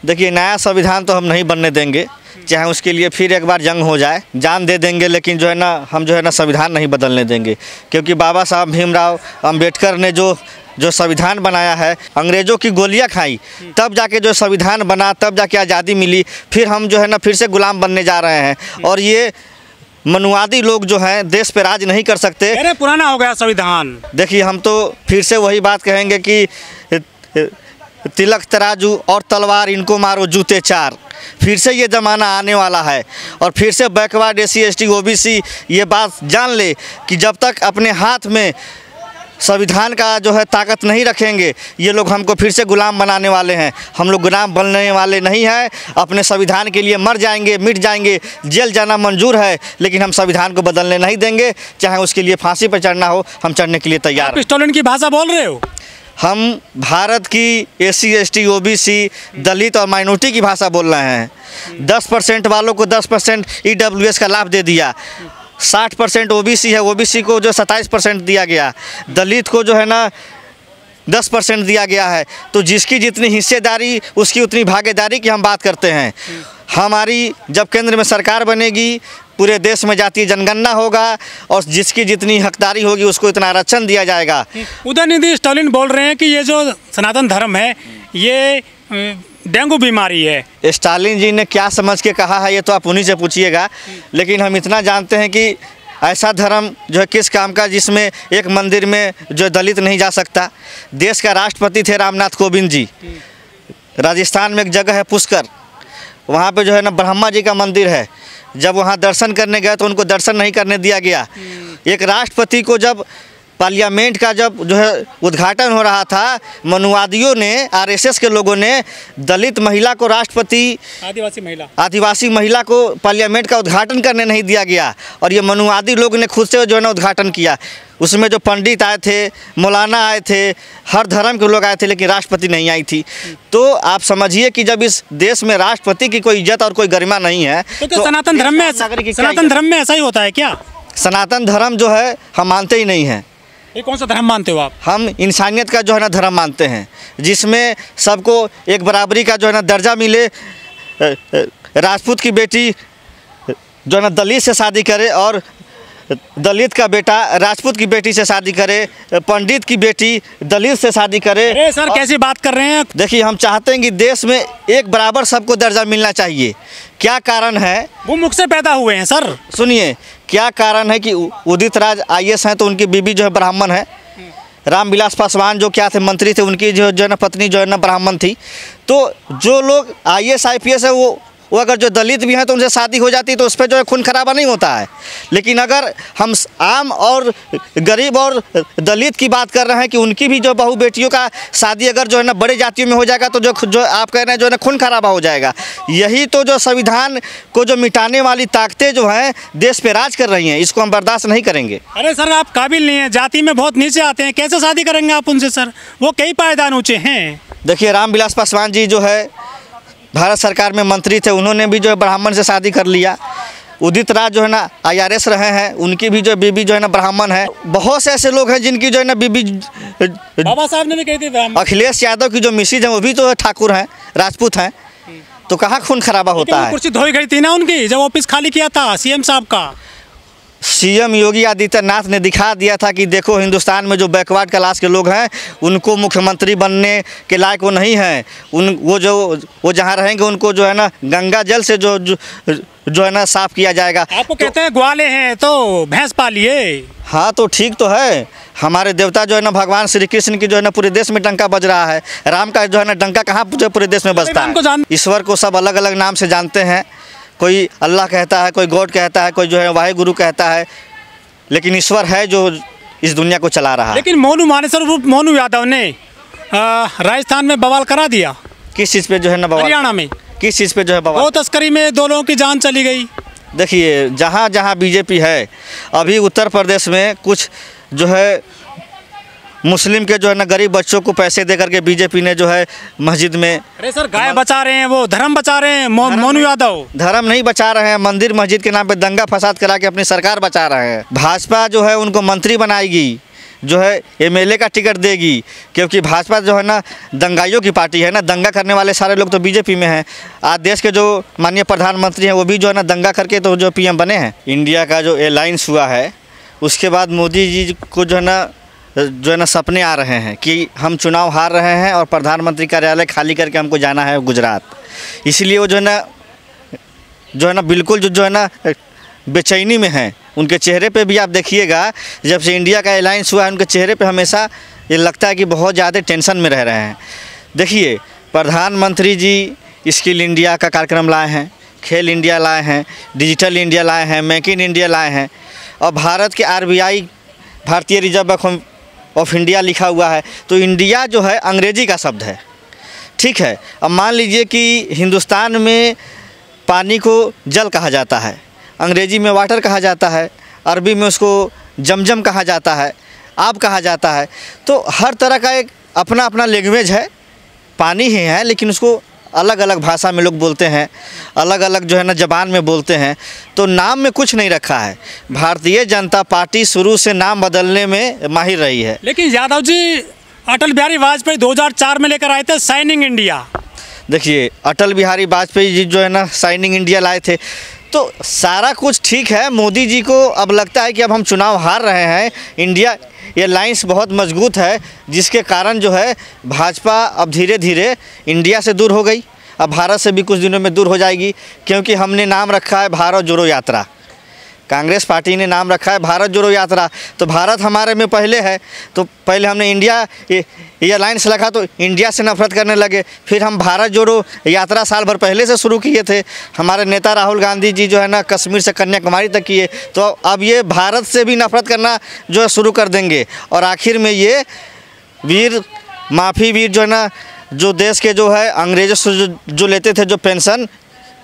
देखिए, नया संविधान तो हम नहीं बनने देंगे, चाहे उसके लिए फिर एक बार जंग हो जाए, जान दे देंगे, लेकिन जो है ना हम जो है ना संविधान नहीं बदलने देंगे। क्योंकि बाबा साहब भीमराव अंबेडकर ने जो संविधान बनाया है, अंग्रेज़ों की गोलियां खाई, तब जाके जो संविधान बना, तब जाके आज़ादी मिली। फिर हम जो है ना फिर से गुलाम बनने जा रहे हैं। और ये मनुवादी लोग जो हैं देश पे राज नहीं कर सकते। अरे पुराना हो गया संविधान। देखिए, हम तो फिर से वही बात कहेंगे कि तिलक तराजू और तलवार इनको मारो जूते चार। फिर से ये ज़माना आने वाला है और फिर से बैकवर्ड SC ST OBC ये बात जान ले कि जब तक अपने हाथ में संविधान का जो है ताकत नहीं रखेंगे, ये लोग हमको फिर से गुलाम बनाने वाले हैं। हम लोग गुलाम बनने वाले नहीं हैं। अपने संविधान के लिए मर जाएंगे, मिट जाएंगे, जेल जाना मंजूर है, लेकिन हम संविधान को बदलने नहीं देंगे। चाहे उसके लिए फांसी पर चढ़ना हो, हम चढ़ने के लिए तैयार हैं। स्टालिन की भाषा बोल रहे हो? हम भारत की SC ST OBC दलित और माइनॉरिटी की भाषा बोल रहे हैं। 10% वालों को 10% EWS का लाभ दे दिया। 60% OBC है, OBC को जो 27% दिया गया, दलित को जो है ना 10% दिया गया है। तो जिसकी जितनी हिस्सेदारी उसकी उतनी भागीदारी की हम बात करते हैं। हमारी जब केंद्र में सरकार बनेगी, पूरे देश में जातीय जनगणना होगा और जिसकी जितनी हकदारी होगी उसको इतना आरक्षण दिया जाएगा। उदयनिधि स्टालिन बोल रहे हैं कि ये जो सनातन धर्म है ये डेंगू बीमारी है। स्टालिन जी ने क्या समझ के कहा है ये तो आप उन्हीं से पूछिएगा, लेकिन हम इतना जानते हैं कि ऐसा धर्म जो है किस काम का जिसमें एक मंदिर में जो दलित नहीं जा सकता। देश का राष्ट्रपति थे रामनाथ कोविंद जी। राजस्थान में एक जगह है पुष्कर, वहाँ पे जो है ना ब्रह्मा जी का मंदिर है। जब वहाँ दर्शन करने गए तो उनको दर्शन नहीं करने दिया गया। एक राष्ट्रपति को जब पार्लियामेंट का जब जो है उद्घाटन हो रहा था, मनुवादियों ने, RSS के लोगों ने दलित महिला को राष्ट्रपति, आदिवासी महिला को पार्लियामेंट का उद्घाटन करने नहीं दिया गया। और ये मनुवादी लोग ने खुद से जो है ना उद्घाटन किया। उसमें जो पंडित आए थे, मौलाना आए थे, हर धर्म के लोग आए थे, लेकिन राष्ट्रपति नहीं आई थी। तो आप समझिए कि जब इस देश में राष्ट्रपति की कोई इज्जत और कोई गरिमा नहीं है तो सनातन धर्म में ऐसा ही होता है क्या? सनातन धर्म जो है हम मानते ही नहीं हैं। ये कौन सा धर्म मानते हो आप? हम इंसानियत का जो है ना धर्म मानते हैं, जिसमें सबको एक बराबरी का जो है ना दर्जा मिले। राजपूत की बेटी जो है ना दलित से शादी करे और दलित का बेटा राजपूत की बेटी से शादी करे, पंडित की बेटी दलित से शादी करे। अरे सर कैसी बात कर रहे हैं? देखिए, हम चाहते हैं कि देश में एक बराबर सबको दर्जा मिलना चाहिए। क्या कारण है? वो मुख से पैदा हुए हैं सर। सुनिए, क्या कारण है कि उदित राज IAS हैं तो उनकी बीबी जो है ब्राह्मण है। रामविलास पासवान जो क्या थे मंत्री थे, उनकी जो है ना पत्नी जो है ना ब्राह्मण थी। तो जो लोग IAS IPS है वो अगर जो दलित भी हैं तो उनसे शादी हो जाती तो उस पर जो है खून खराबा नहीं होता है। लेकिन अगर हम आम और गरीब और दलित की बात कर रहे हैं कि उनकी भी जो बहू बेटियों का शादी अगर जो है ना बड़े जातियों में हो जाएगा तो जो आप कह रहे हैं जो है ना खून खराबा हो जाएगा। यही तो जो संविधान को जो मिटाने वाली ताकतें जो हैं देश पे राज कर रही हैं, इसको हम बर्दाश्त नहीं करेंगे। अरे सर आप काबिल नहीं हैं, जाति में बहुत नीचे आते हैं, कैसे शादी करेंगे आप उनसे सर? वो कई पायदान ऊँचे हैं। देखिए, रामविलास पासवान जी जो है भारत सरकार में मंत्री थे, उन्होंने भी जो है ब्राह्मण से शादी कर लिया। उदित राज जो है ना IRS रहे हैं, उनकी भी जो बीबी जो है ना ब्राह्मण है। बहुत से ऐसे लोग हैं जिनकी जो है ना बीबी, बाबा साहब ने भी कही थी। अखिलेश यादव की जो मिसेज है वो भी तो ठाकुर हैं, राजपूत हैं। तो कहाँ खून खराबा होता है? कुर्सी धोई गई थी ना उनकी जब ऑफिस खाली किया था CM साहब का। CM योगी आदित्यनाथ ने दिखा दिया था कि देखो हिंदुस्तान में जो बैकवर्ड क्लास के लोग हैं उनको मुख्यमंत्री बनने के लायक वो नहीं हैं। वो जहाँ रहेंगे उनको जो है ना गंगा जल से जो है ना साफ किया जाएगा। आपको कहते हैं ग्वाले हैं तो भैंस पालिए। हाँ तो ठीक तो है। हमारे देवता जो है ना भगवान श्री कृष्ण की जो है ना पूरे देश में डंका बज रहा है। राम का जो है ना डंका कहाँ पूरे देश में बजता है? ईश्वर को सब अलग अलग नाम से जानते हैं। कोई अल्लाह कहता है, कोई गॉड कहता है, कोई जो है वाहे गुरु कहता है, लेकिन ईश्वर है जो इस दुनिया को चला रहा है। लेकिन मोनू यादव ने राजस्थान में बवाल करा दिया। किस चीज़ पे जो है ना बवाल? हरियाणा में किस चीज़ पे जो है बवाल? वो तस्करी में 2 लोगों की जान चली गई। देखिए, जहाँ जहाँ BJP है, अभी उत्तर प्रदेश में कुछ जो है मुस्लिम के जो है ना गरीब बच्चों को पैसे दे करके BJP ने जो है मस्जिद में। अरे सर गाय बचा रहे हैं, वो धर्म बचा रहे हैं। मोनू यादव धर्म नहीं बचा रहे हैं, मंदिर मस्जिद के नाम पे दंगा फसाद करा के अपनी सरकार बचा रहे हैं। भाजपा जो है उनको मंत्री बनाएगी, जो है एमएलए का टिकट देगी, क्योंकि भाजपा जो है ना दंगाइयों की पार्टी है ना, दंगा करने वाले सारे लोग तो बीजेपी में हैं। आज देश के जो माननीय प्रधानमंत्री हैं वो भी जो है ना दंगा करके तो जो पीएम बने हैं। इंडिया का जो अलायंस हुआ है उसके बाद मोदी जी को जो है ना सपने आ रहे हैं कि हम चुनाव हार रहे हैं और प्रधानमंत्री कार्यालय खाली करके हमको जाना है गुजरात। इसलिए वो जो है ना बिल्कुल जो है ना बेचैनी में हैं। उनके चेहरे पे भी आप देखिएगा, जब से इंडिया का अलायंस हुआ है उनके चेहरे पे हमेशा ये लगता है कि बहुत ज़्यादा टेंशन में रह रहे हैं। देखिए, प्रधानमंत्री जी स्किल इंडिया का कार्यक्रम लाए हैं, खेल इंडिया लाए हैं, डिजिटल इंडिया लाए हैं, मेक इन इंडिया लाए हैं, और भारत के RBI भारतीय रिजर्व बैंक ऑफ इंडिया लिखा हुआ है। तो इंडिया जो है अंग्रेजी का शब्द है, ठीक है। अब मान लीजिए कि हिंदुस्तान में पानी को जल कहा जाता है, अंग्रेजी में वाटर कहा जाता है, अरबी में उसको जमजम कहा जाता है, आब कहा जाता है। तो हर तरह का एक अपना अपना लैंग्वेज है, पानी ही है, लेकिन उसको अलग अलग भाषा में लोग बोलते हैं, अलग अलग जो है ना ज़बान में बोलते हैं। तो नाम में कुछ नहीं रखा है। भारतीय जनता पार्टी शुरू से नाम बदलने में माहिर रही है। लेकिन यादव जी अटल बिहारी वाजपेयी 2004 में लेकर आए थे शाइनिंग इंडिया। देखिए, अटल बिहारी वाजपेयी जी जो है ना शाइनिंग इंडिया लाए थे, तो सारा कुछ ठीक है। मोदी जी को अब लगता है कि अब हम चुनाव हार रहे हैं, इंडिया ये अलायंस बहुत मजबूत है, जिसके कारण जो है भाजपा अब धीरे धीरे इंडिया से दूर हो गई। अब भारत से भी कुछ दिनों में दूर हो जाएगी, क्योंकि हमने नाम रखा है भारत जोड़ो यात्रा। कांग्रेस पार्टी ने नाम रखा है भारत जोड़ो यात्रा। तो भारत हमारे में पहले है, तो पहले हमने इंडिया ये अलायंस रखा तो इंडिया से नफरत करने लगे। फिर हम भारत जोड़ो यात्रा साल भर पहले से शुरू किए थे। हमारे नेता राहुल गांधी जी जो है ना कश्मीर से कन्याकुमारी तक किए। तो अब ये भारत से भी नफरत करना जो है शुरू कर देंगे। और आखिर में ये माफ़ी वीर जो है ना, जो देश के जो है अंग्रेज़ों से जो लेते थे जो पेंशन,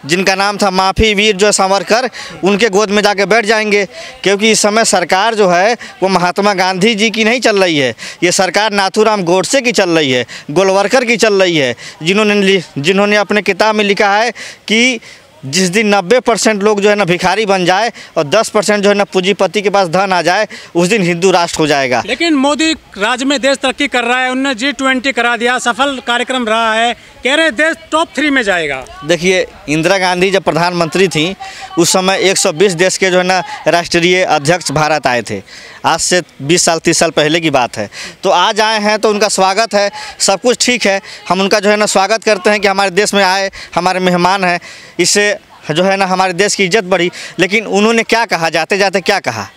जिनका नाम था माफ़ी वीर जो सावरकर, उनके गोद में जाके बैठ जाएंगे। क्योंकि इस समय सरकार जो है वो महात्मा गांधी जी की नहीं चल रही है, ये सरकार नाथूराम गोडसे की चल रही है, गोलवरकर की चल रही है, जिन्होंने अपने किताब में लिखा है कि जिस दिन 90% लोग जो है ना भिखारी बन जाए और 10% जो है ना पूंजीपति के पास धन आ जाए, उस दिन हिंदू राष्ट्र हो जाएगा। लेकिन मोदी राज्य में देश तरक्की कर रहा है, उन्होंने G20 करा दिया, सफल कार्यक्रम रहा है, कह रहे देश टॉप 3 में जाएगा। देखिए, इंदिरा गांधी जब प्रधानमंत्री थी उस समय 120 देश के जो है ना राष्ट्रीय अध्यक्ष भारत आए थे। आज से 20 साल 30 साल पहले की बात है। तो आज आए हैं तो उनका स्वागत है, सब कुछ ठीक है, हम उनका जो है ना स्वागत करते हैं कि हमारे देश में आए, हमारे मेहमान हैं। इससे जो है ना हमारे देश की इज्जत बढ़ी। लेकिन उन्होंने क्या कहा, जाते जाते क्या कहा?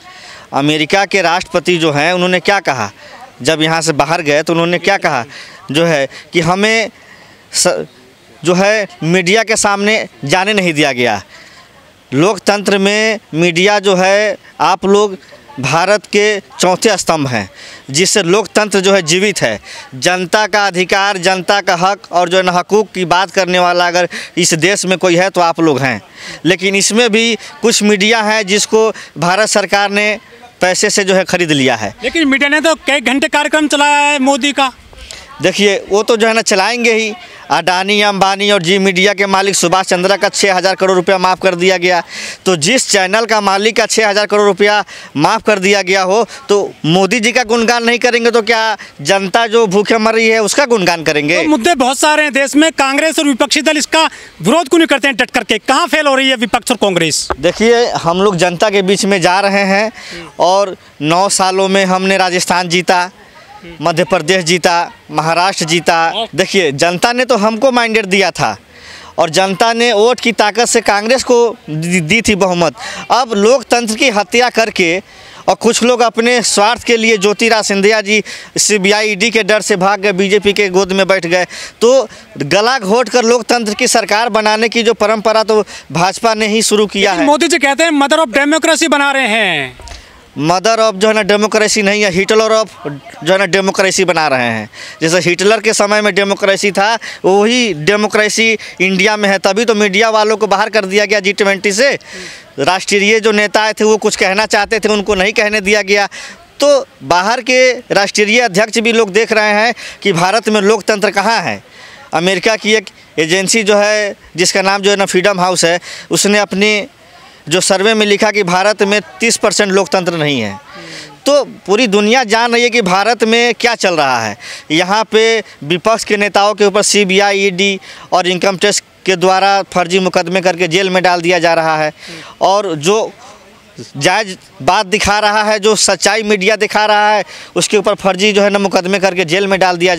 अमेरिका के राष्ट्रपति जो हैं उन्होंने क्या कहा, जब यहाँ से बाहर गए तो उन्होंने क्या कहा जो है कि हमें जो है मीडिया के सामने जाने नहीं दिया गया। लोकतंत्र में मीडिया जो है, आप लोग भारत के चौथे स्तंभ हैं, जिससे लोकतंत्र जो है जीवित है। जनता का अधिकार, जनता का हक और जो है ना हकूक़ की बात करने वाला अगर इस देश में कोई है तो आप लोग हैं। लेकिन इसमें भी कुछ मीडिया है जिसको भारत सरकार ने पैसे से जो है खरीद लिया है। लेकिन मीडिया ने तो कई घंटे कार्यक्रम चलाया है मोदी का। देखिए, वो तो जो है ना चलाएंगे ही। अडानी, अंबानी और जी मीडिया के मालिक सुभाष चंद्रा का 6000 करोड़ रुपया माफ़ कर दिया गया। तो जिस चैनल का मालिक का 6000 करोड़ रुपया माफ़ कर दिया गया हो, तो मोदी जी का गुणगान नहीं करेंगे तो क्या जनता जो भूखे मर रही है उसका गुणगान करेंगे? तो मुद्दे बहुत सारे हैं देश में, कांग्रेस और विपक्षी दल इसका विरोध क्यों नहीं करते हैं डट करके? कहाँ फेल हो रही है विपक्ष और कांग्रेस? देखिए, हम लोग जनता के बीच में जा रहे हैं और 9 सालों में हमने राजस्थान जीता, मध्य प्रदेश जीता, महाराष्ट्र जीता। देखिए, जनता ने तो हमको मैंडेट दिया था और जनता ने वोट की ताकत से कांग्रेस को दी थी बहुमत। अब लोकतंत्र की हत्या करके और कुछ लोग अपने स्वार्थ के लिए, ज्योतिरादित्य सिंधिया जी CBI ED के डर से भाग गए, बीजेपी के गोद में बैठ गए। तो गला घोट कर लोकतंत्र की सरकार बनाने की जो परंपरा तो भाजपा ने ही शुरू किया है। मोदी जी कहते हैं मदर ऑफ डेमोक्रेसी बना रहे हैं। मदर ऑफ जो है ना डेमोक्रेसी नहीं है, हिटलर ऑफ जो है ना डेमोक्रेसी बना रहे हैं। जैसे हिटलर के समय में डेमोक्रेसी था, वही डेमोक्रेसी इंडिया में है। तभी तो मीडिया वालों को बाहर कर दिया गया G20 से। राष्ट्रीय जो नेता थे वो कुछ कहना चाहते थे, उनको नहीं कहने दिया गया। तो बाहर के राष्ट्रीय अध्यक्ष भी लोग देख रहे हैं कि भारत में लोकतंत्र कहाँ है। अमेरिका की एक एजेंसी जो है, जिसका नाम जो है ना फ्रीडम हाउस है, उसने अपनी जो सर्वे में लिखा कि भारत में 30% लोकतंत्र नहीं है। तो पूरी दुनिया जान रही है कि भारत में क्या चल रहा है। यहाँ पे विपक्ष के नेताओं के ऊपर CBI, ED और इनकम टैक्स के द्वारा फर्जी मुकदमे करके जेल में डाल दिया जा रहा है, और जो जायज़ बात दिखा रहा है, जो सच्चाई मीडिया दिखा रहा है, उसके ऊपर फर्जी जो है ना मुकदमे करके जेल में डाल दिया